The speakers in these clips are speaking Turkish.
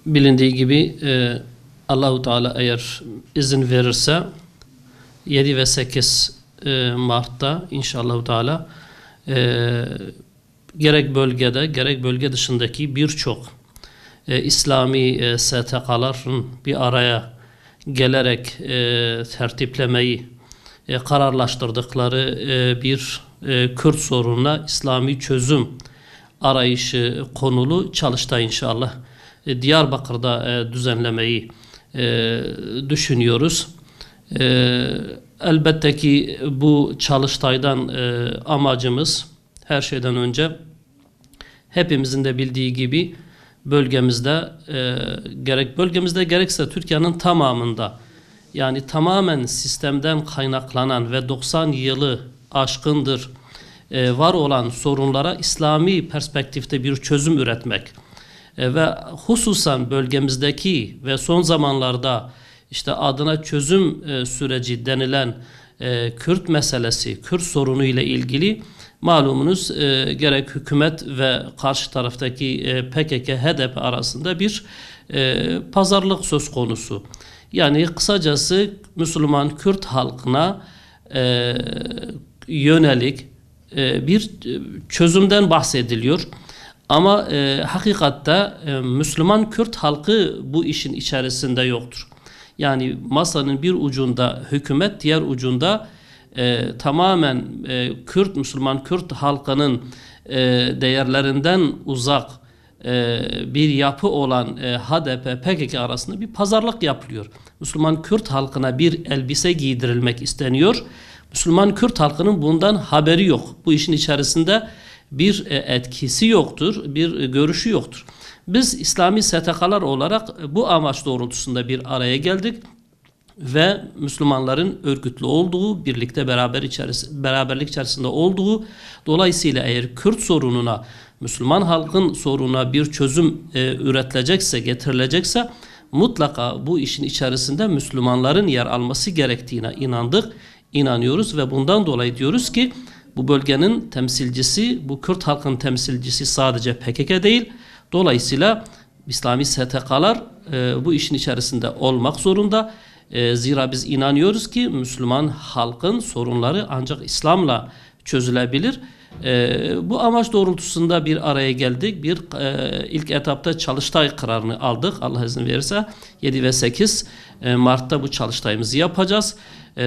Bilindiği gibi Allahu Teala eğer izin verirse 7 ve 8 Mart'ta inşallah Teala gerek bölgede gerek bölge dışındaki birçok İslami STK'ların bir araya gelerek tertiplemeyi kararlaştırdıkları bir Kürt sorununa İslami çözüm arayışı konulu çalıştay inşallah Diyarbakır'da düzenlemeyi düşünüyoruz. Elbette ki bu çalıştaydan amacımız her şeyden önce hepimizin de bildiği gibi bölgemizde gerek bölgemizde gerekse Türkiye'nin tamamında yani tamamen sistemden kaynaklanan ve 90 yılı aşkındır var olan sorunlara İslami perspektifte bir çözüm üretmek ve hususan bölgemizdeki ve son zamanlarda işte adına çözüm süreci denilen Kürt meselesi, Kürt sorunu ile ilgili malumunuz gerek hükümet ve karşı taraftaki PKK, HDP arasında bir pazarlık söz konusu. Yani kısacası Müslüman Kürt halkına yönelik bir çözümden bahsediliyor. Ama hakikatte Müslüman Kürt halkı bu işin içerisinde yoktur. Yani masanın bir ucunda hükümet, diğer ucunda tamamen Müslüman Kürt halkının değerlerinden uzak bir yapı olan HDP, PKK arasında bir pazarlık yapılıyor. Müslüman Kürt halkına bir elbise giydirilmek isteniyor. Müslüman Kürt halkının bundan haberi yok. Bu işin içerisinde bir etkisi yoktur, bir görüşü yoktur. Biz İslami STK'lar olarak bu amaç doğrultusunda bir araya geldik ve Müslümanların örgütlü olduğu, birlikte beraberlik içerisinde olduğu, dolayısıyla eğer Kürt sorununa, Müslüman halkın sorununa bir çözüm üretilecekse, getirilecekse mutlaka bu işin içerisinde Müslümanların yer alması gerektiğine inanıyoruz ve bundan dolayı diyoruz ki bu bölgenin temsilcisi, bu Kürt halkın temsilcisi sadece PKK değil. Dolayısıyla İslami STK'lar bu işin içerisinde olmak zorunda. Zira biz inanıyoruz ki Müslüman halkın sorunları ancak İslam'la çözülebilir. Bu amaç doğrultusunda bir araya geldik. İlk etapta çalıştay kararını aldık. Allah izin verirse 7 ve 8 Mart'ta bu çalıştayımızı yapacağız.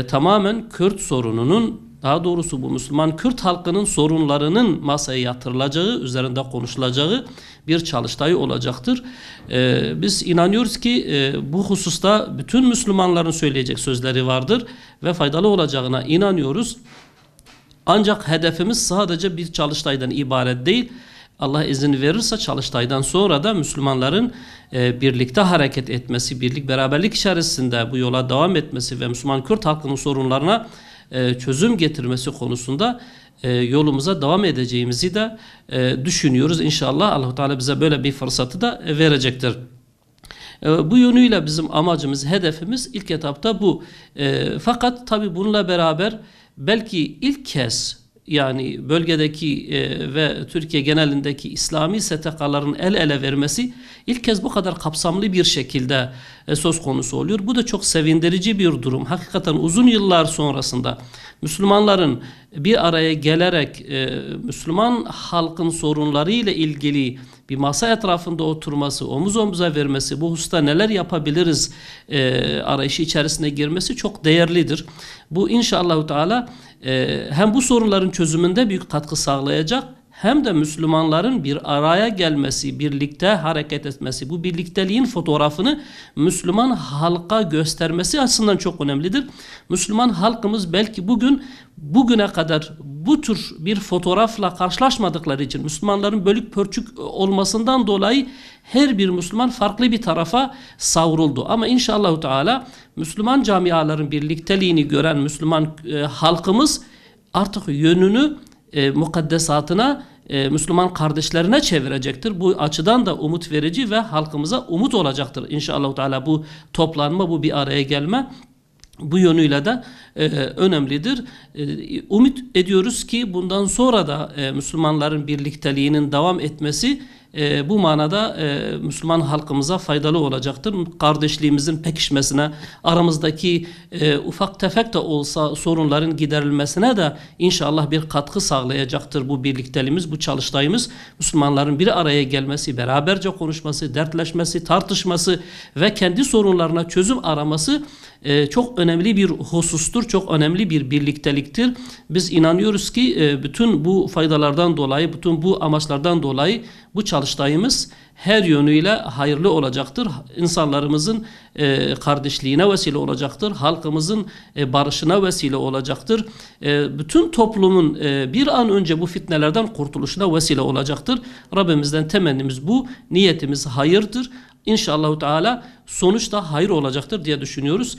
Tamamen Kürt sorununun, daha doğrusu bu Müslüman Kürt halkının sorunlarının masaya yatırılacağı, üzerinde konuşulacağı bir çalıştay olacaktır. Biz inanıyoruz ki bu hususta bütün Müslümanların söyleyecek sözleri vardır ve faydalı olacağına inanıyoruz. Ancak hedefimiz sadece bir çalıştaydan ibaret değil. Allah izin verirse çalıştaydan sonra da Müslümanların birlikte hareket etmesi, birlik beraberlik içerisinde bu yola devam etmesi ve Müslüman Kürt halkının sorunlarına çözüm getirmesi konusunda yolumuza devam edeceğimizi de düşünüyoruz. İnşallah Allah-u Teala bize böyle bir fırsatı da verecektir. Bu yönüyle bizim amacımız, hedefimiz ilk etapta bu. Fakat tabi bununla beraber belki ilk kez yani bölgedeki ve Türkiye genelindeki İslami STK'ların el ele vermesi ilk kez bu kadar kapsamlı bir şekilde söz konusu oluyor. Bu da çok sevindirici bir durum. Hakikaten uzun yıllar sonrasında Müslümanların bir araya gelerek Müslüman halkın sorunları ile ilgili bir masa etrafında oturması, omuz omuza vermesi, bu hususta neler yapabiliriz arayışı içerisine girmesi çok değerlidir. Bu inşallah Teala hem bu sorunların çözümünde büyük katkı sağlayacak hem de Müslümanların bir araya gelmesi, birlikte hareket etmesi, bu birlikteliğin fotoğrafını Müslüman halka göstermesi açısından çok önemlidir. Müslüman halkımız belki bugüne kadar bu tür bir fotoğrafla karşılaşmadıkları için Müslümanların bölük pörçük olmasından dolayı her bir Müslüman farklı bir tarafa savruldu. Ama inşallah Teala Müslüman camiaların birlikteliğini gören Müslüman halkımız artık yönünü mukaddesatına, Müslüman kardeşlerine çevirecektir. Bu açıdan da umut verici ve halkımıza umut olacaktır. İnşallah Teala bu toplanma, bu bir araya gelme bu yönüyle de önemlidir. Umut ediyoruz ki bundan sonra da Müslümanların birlikteliğinin devam etmesi bu manada Müslüman halkımıza faydalı olacaktır. Kardeşliğimizin pekişmesine, aramızdaki ufak tefek de olsa sorunların giderilmesine de inşallah bir katkı sağlayacaktır bu birlikteliğimiz, bu çalıştayımız. Müslümanların bir araya gelmesi, beraberce konuşması, dertleşmesi, tartışması ve kendi sorunlarına çözüm araması çok önemli bir husustur, çok önemli bir birlikteliktir. Biz inanıyoruz ki bütün bu faydalardan dolayı, bütün bu amaçlardan dolayı bu çalıştayımız her yönüyle hayırlı olacaktır. İnsanlarımızın kardeşliğine vesile olacaktır. Halkımızın barışına vesile olacaktır. Bütün toplumun bir an önce bu fitnelerden kurtuluşuna vesile olacaktır. Rabbimizden temennimiz bu. Niyetimiz hayırdır. İnşallah Teala sonuçta hayır olacaktır diye düşünüyoruz.